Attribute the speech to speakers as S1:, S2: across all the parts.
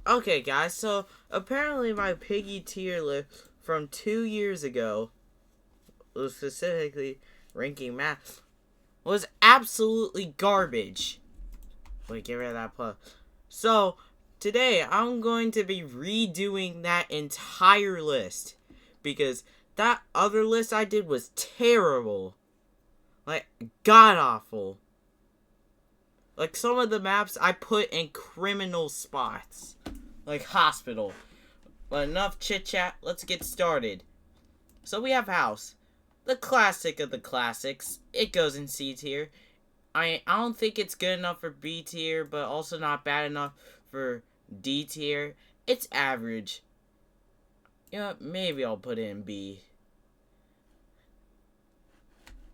S1: Okay, guys, so apparently my Piggy tier list from 2 years ago, specifically ranking math, was absolutely garbage. Wait, get rid of that plus. So, today I'm going to be redoing that entire list. Because that other list I did was terrible. Like, god awful. Like, some of the maps I put in criminal spots. Like, hospital. But enough chit chat, let's get started. So we have House. The classic of the classics. It goes in C tier. I don't think it's good enough for B tier, but also not bad enough for D tier. It's average. You know, maybe I'll put it in B.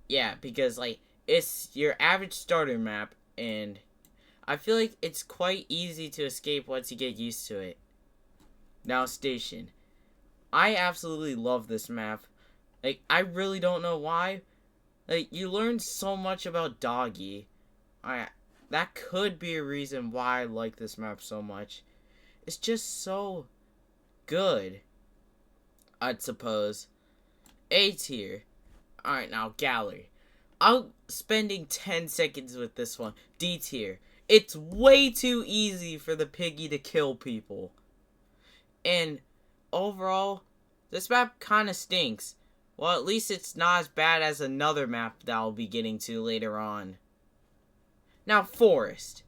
S1: Yeah, because, like, it's your average starter map, and I feel like it's quite easy to escape once you get used to it. Now, Station. I absolutely love this map. Like, I really don't know why. Like, you learn so much about Doggy. That could be a reason why I like this map so much. It's just so good, I'd suppose. A tier. Alright, now, Gallery. I'm spending 10 seconds with this one. D tier. It's way too easy for the Piggy to kill people. And overall, this map kind of stinks. Well, at least it's not as bad as another map that I'll be getting to later on. Now, Forest.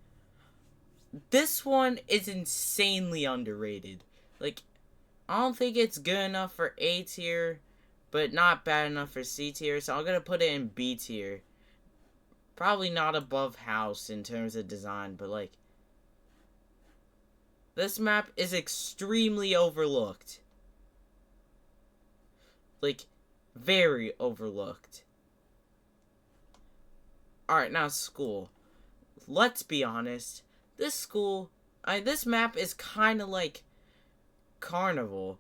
S1: This one is insanely underrated. Like, I don't think it's good enough for A tier, but not bad enough for C tier, so I'm going to put it in B tier. Probably not above House in terms of design, but, like, this map is extremely overlooked. Like, very overlooked. Alright, now school. Let's be honest. This map is kind of like Carnival,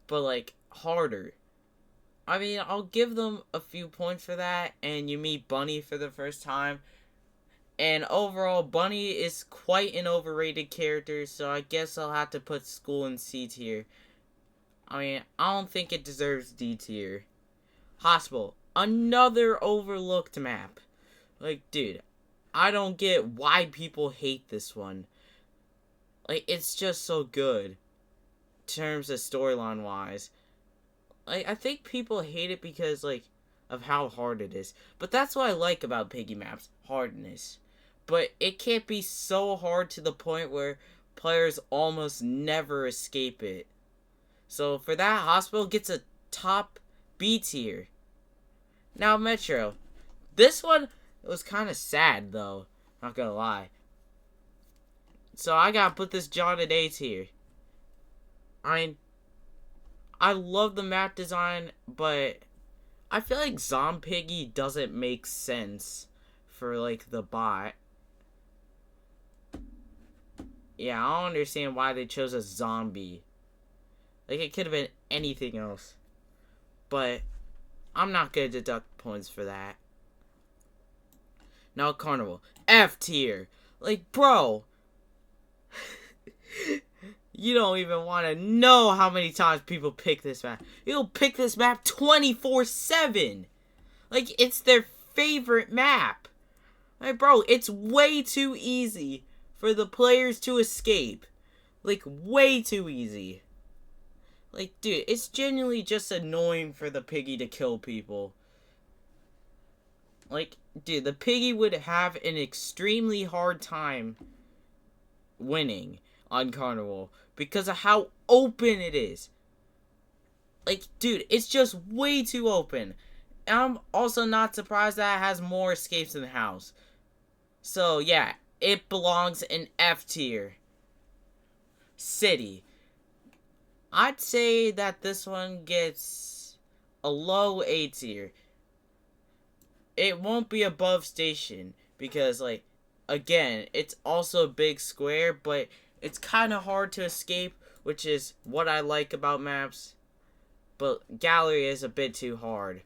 S1: but, like, harder. I mean, I'll give them a few points for that, and you meet Bunny for the first time. And overall, Bunny is quite an overrated character, so I guess I'll have to put school in C tier. I mean, I don't think it deserves D tier. Hospital. Another overlooked map. Like, dude, I don't get why people hate this one. Like, it's just so good. In terms of storyline wise. Like, I think people hate it because, like, of how hard it is. But that's what I like about Piggy maps. Hardness. But it can't be so hard to the point where players almost never escape it. So for that, Hospital gets a top B tier. Now, Metro. This one was kind of sad, though. Not gonna lie. So I gotta put this John at A tier. I love the map design, but I feel like Zompiggy doesn't make sense for, like, the bot. Yeah, I don't understand why they chose a zombie. Like, it could have been anything else. But I'm not gonna deduct points for that. Now, Carnival. F tier. Like, bro. You don't even want to know how many times people pick this map. You'll pick this map 24/7. Like, it's their favorite map. Like, bro, it's way too easy for the players to escape. Like, way too easy. Like, dude, it's genuinely just annoying for the Piggy to kill people. Like, dude, the Piggy would have an extremely hard time winning on Carnival because of how open it is. Like, dude, it's just way too open. And I'm also not surprised that it has more escapes than the House. So, yeah, it belongs in F tier. City. I'd say that this one gets a low A tier. It won't be above Station because, like, again, it's also a big square, but it's kind of hard to escape, which is what I like about maps. But Gallery is a bit too hard.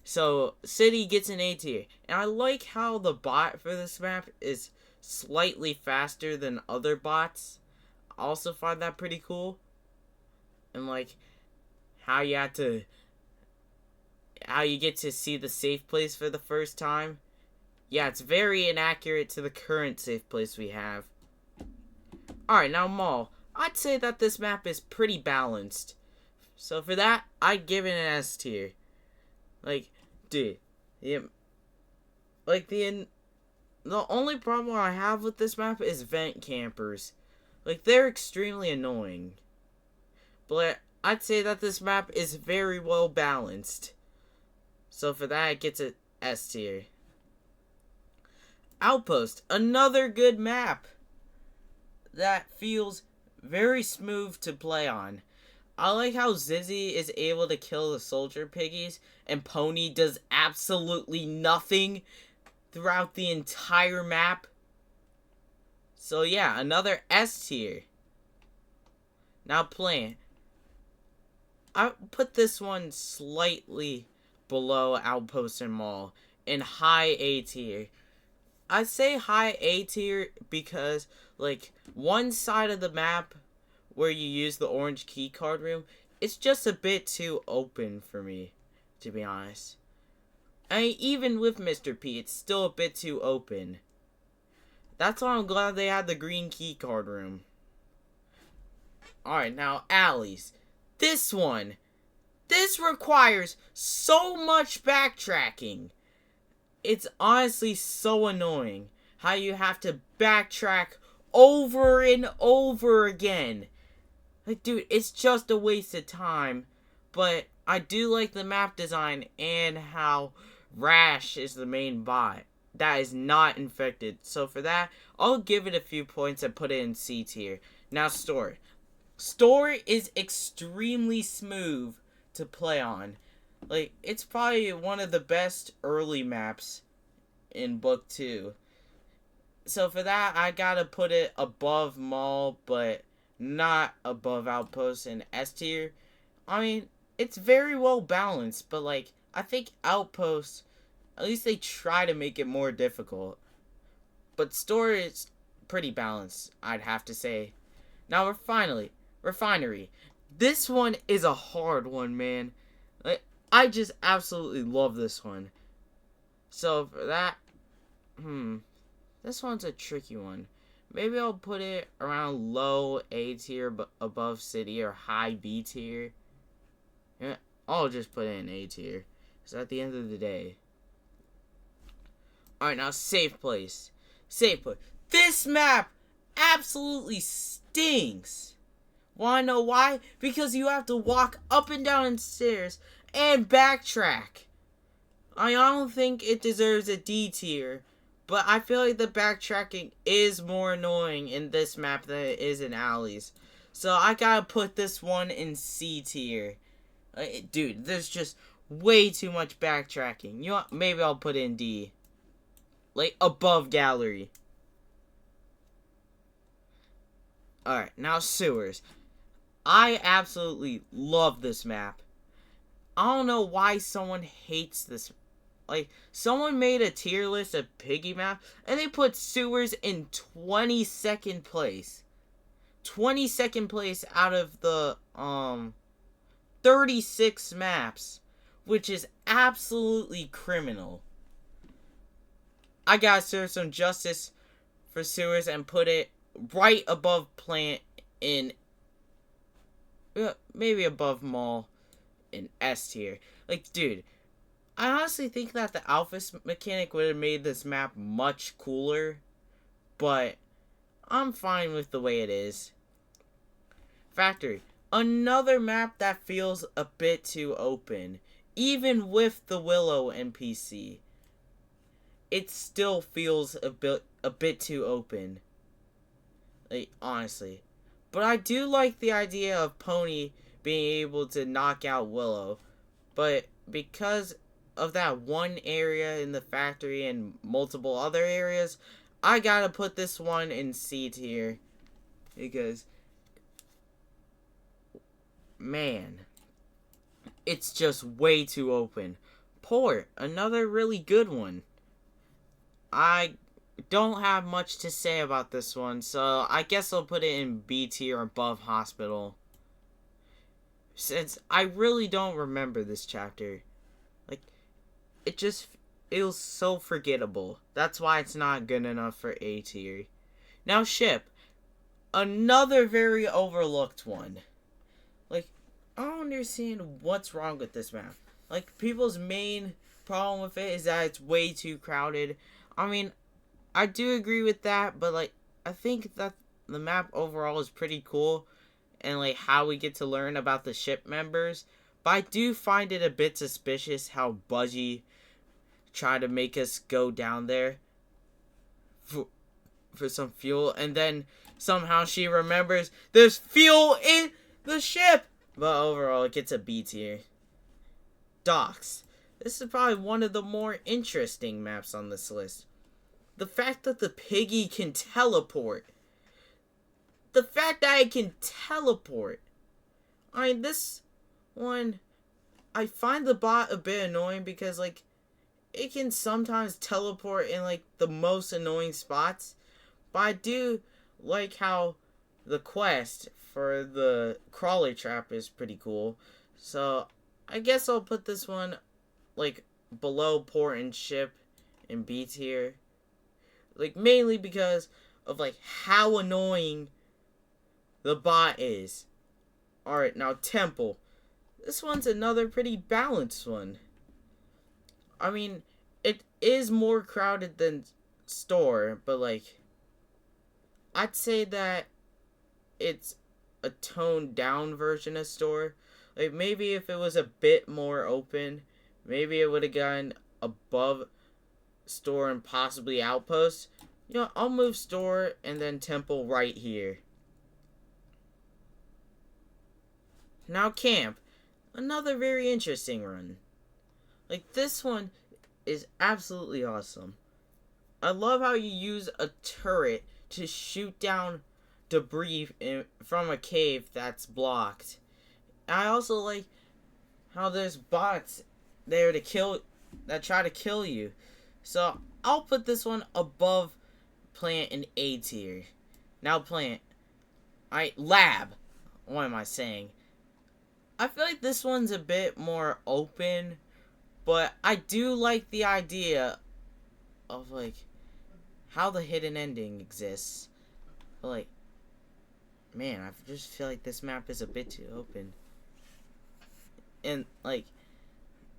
S1: So, City gets an A tier. And I like how the bot for this map is slightly faster than other bots. also find that pretty cool. And like how you have to how you get to see the safe place for the first time. Yeah, it's very inaccurate to the current safe place we have. Alright, now Mall. I'd say that this map is pretty balanced. So for that, I'd give it an S tier. Like, dude, yeah, like the only problem I have with this map is vent campers. Like, they're extremely annoying. But I'd say that this map is very well balanced. So for that, it gets an S tier. Outpost, another good map that feels very smooth to play on. I like how Zizzy is able to kill the soldier piggies and Pony does absolutely nothing throughout the entire map. So yeah, another S tier. Now Plant. I put this one slightly below Outpost and Mall in high A tier. I say high A tier because, like, one side of the map where you use the orange key card room, it's just a bit too open for me, to be honest. I mean, even with Mr. P, it's still a bit too open. That's why I'm glad they had the green key card room. Alright, now alleys. This requires so much backtracking. It's honestly so annoying how you have to backtrack over and over again. Like, dude, it's just a waste of time. But I do like the map design and how Rash is the main bot that is not infected. So for that, I'll give it a few points and put it in C tier. Now Store. Store is extremely smooth to play on. Like, it's probably one of the best early maps in Book 2. So for that, I gotta put it above Mall, but not above Outpost and S tier. I mean, it's very well balanced, but like, I think Outpost, at least they try to make it more difficult. But Store is pretty balanced, I'd have to say. Now Refinery. This one is a hard one, man. Like, I just absolutely love this one. So for that, this one's a tricky one. Maybe I'll put it around low A tier, but above City, or high B tier. Yeah, I'll just put it in A tier. Because at the end of the day. Alright, now Safe Place. Safe Place. This map absolutely stinks. Wanna know why? Because you have to walk up and down the stairs and backtrack. I don't think it deserves a D tier. But I feel like the backtracking is more annoying in this map than it is in Alleys. So I gotta put this one in C tier. Dude, there's just way too much backtracking. You know what? Maybe I'll put it in D. Like, above Gallery. Alright, now Sewers. I absolutely love this map. I don't know why someone hates this. Like, someone made a tier list of Piggy map, and they put Sewers in 22nd place. 22nd place out of the, 36 maps, which is absolutely criminal. I gotta serve some justice for Sewers and put it right above Plant in, maybe above Mall in S tier. Like, dude, I honestly think that the Alpha mechanic would have made this map much cooler, but I'm fine with the way it is. Factory. Another map that feels a bit too open. Even with the Willow NPC, it still feels a bit too open. Like, honestly. But I do like the idea of Pony being able to knock out Willow. But because of that one area in the factory and multiple other areas, I gotta put this one in C tier. Because, man, it's just way too open. Port, another really good one. I don't have much to say about this one, so I guess I'll put it in B tier above hospital. Since I really don't remember this chapter. Like, it just feels so forgettable. That's why it's not good enough for A tier. Now, ship. Another very overlooked one. Like, I don't understand what's wrong with this map. Like, people's main problem with it is that it's way too crowded. I mean, I do agree with that, but, like, I think that the map overall is pretty cool. And, like, how we get to learn about the ship members. But I do find it a bit suspicious how Budgie tried to make us go down there for some fuel. And then somehow she remembers there's fuel in the ship. But overall, it gets a B tier. Docks. This is probably one of the more interesting maps on this list. The fact that the Piggy can teleport. The fact that it can teleport. I mean, this one, I find the bot a bit annoying because, like, it can sometimes teleport in, like, the most annoying spots. But I do like how the quest for the crawler trap is pretty cool. So, I guess I'll put this one, like, below port and ship in B tier. Like, mainly because of, like, how annoying the bot is. Alright, now temple. This one's another pretty balanced one. I mean, it is more crowded than store, but, like, I'd say that it's a toned down version of store. Like, maybe if it was a bit more open, maybe it would have gotten above store and possibly outpost. You know, I'll move store and then temple right here. Now camp. Another very interesting run. Like, this one is absolutely awesome. I love how you use a turret to shoot down debris from a cave that's blocked. I also like how there's bots there that try to kill you. So I'll put this one above plant in A tier. Now plant. Lab. What am I saying? I feel like this one's a bit more open, but I do like the idea of, like, how the hidden ending exists. But, like, man, I just feel like this map is a bit too open. And, like,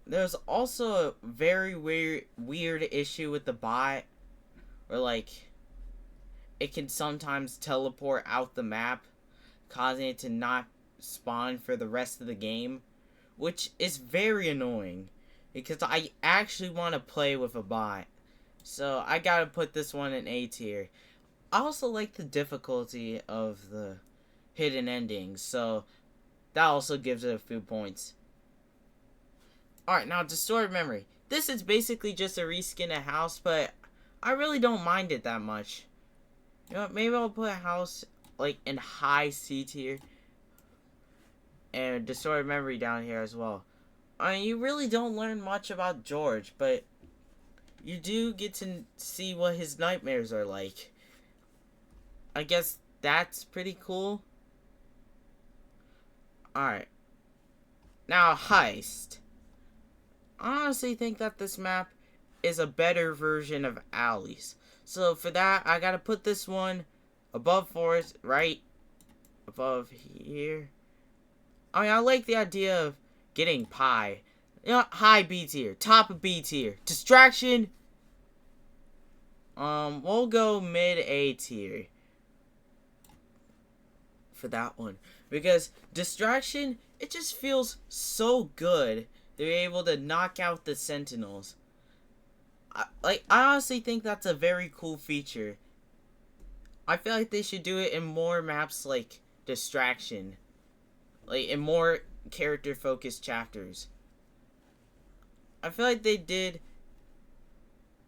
S1: there's also a very weird issue with the bot, where, like, it can sometimes teleport out the map, causing it to not spawn for the rest of the game, which is very annoying because I actually want to play with a bot. So I gotta put this one in A tier. I also like the difficulty of the hidden endings, so that also gives it a few points. Alright, now Distorted Memory. This is basically just a reskin of House, but I really don't mind it that much. You know what, maybe I'll put House, like, in high C tier. And Distorted Memory down here as well. I mean, you really don't learn much about George, but you do get to see what his nightmares are like. I guess that's pretty cool. Alright. Now, Heist. I honestly think that this map is a better version of Alley's. So for that, I gotta put this one above Forest, right above here. I mean, I like the idea of getting pie. You know, high B tier, top of B tier. Distraction. We'll go mid A tier for that one, because distraction, it just feels so good to be able to knock out the sentinels. I honestly think that's a very cool feature. I feel like they should do it in more maps like Distraction. Like, in more character-focused chapters. I feel like they did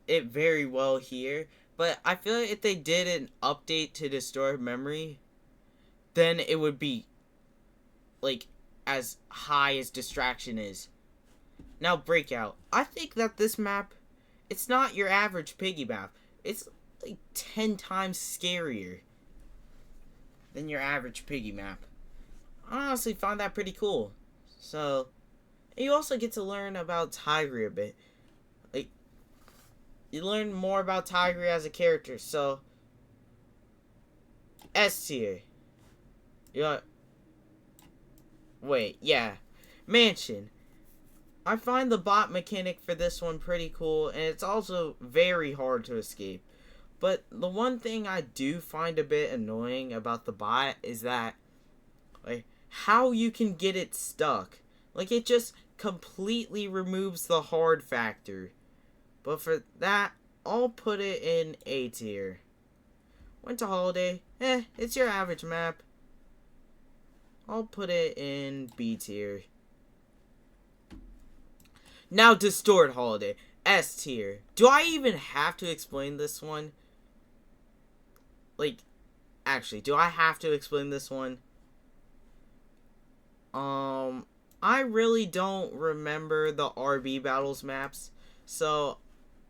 S1: it very well here, but I feel like if they did an update to Distorted Memory, then it would be, like, as high as Distraction is. Now, Breakout. I think that this map, it's not your average Piggy map. It's like 10 times scarier than your average Piggy map. I honestly find that pretty cool. So, and you also get to learn about Tiger a bit. Like, you learn more about Tiger as a character. So, S tier. Yeah. Wait, yeah. Mansion. I find the bot mechanic for this one pretty cool, and it's also very hard to escape. But the one thing I do find a bit annoying about the bot is that, like, how you can get it stuck. Like, it just completely removes the hard factor. But for that, I'll put it in A tier. Winter Holiday, it's your average map. I'll put it in B tier. Now Distort Holiday, S tier. Do I even have to explain this one? Like, actually, do I have to explain this one? I really don't remember the RB Battles maps, so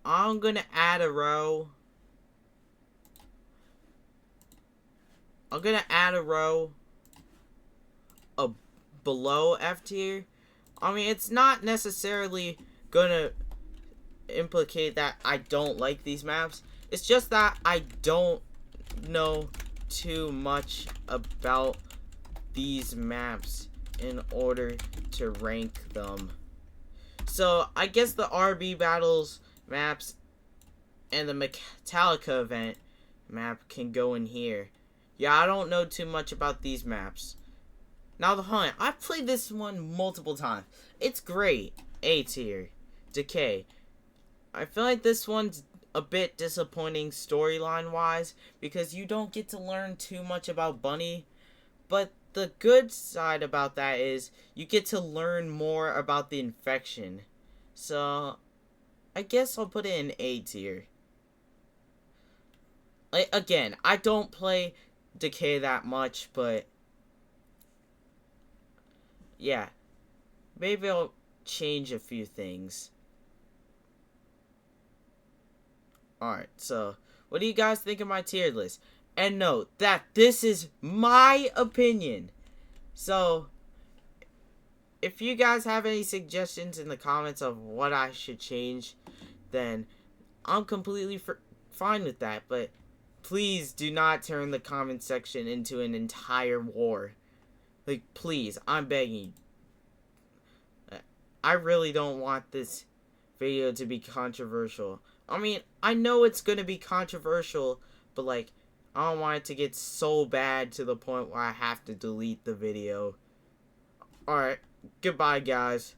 S1: I'm gonna add a row. I'm gonna add a row below F tier. I mean, it's not necessarily gonna implicate that I don't like these maps. It's just that I don't know too much about these maps in order to rank them. So I guess the RB Battles maps and the Metallica event map can go in here. Yeah, I don't know too much about these maps. Now the Hunt. I've played this one multiple times. It's great. A tier. Decay. I feel like this one's a bit disappointing storyline wise because you don't get to learn too much about Bunny. But the good side about that is you get to learn more about the infection. So I guess I'll put it in A tier. Like, again, I don't play Decay that much, but yeah, maybe I'll change a few things. Alright, so what do you guys think of my tier list? And note that this is my opinion. So, if you guys have any suggestions in the comments of what I should change, then I'm completely fine with that. But please do not turn the comment section into an entire war. Like, please, I'm begging you. I really don't want this video to be controversial. I mean, I know it's going to be controversial, but, like, I don't want it to get so bad to the point where I have to delete the video. Alright, goodbye, guys.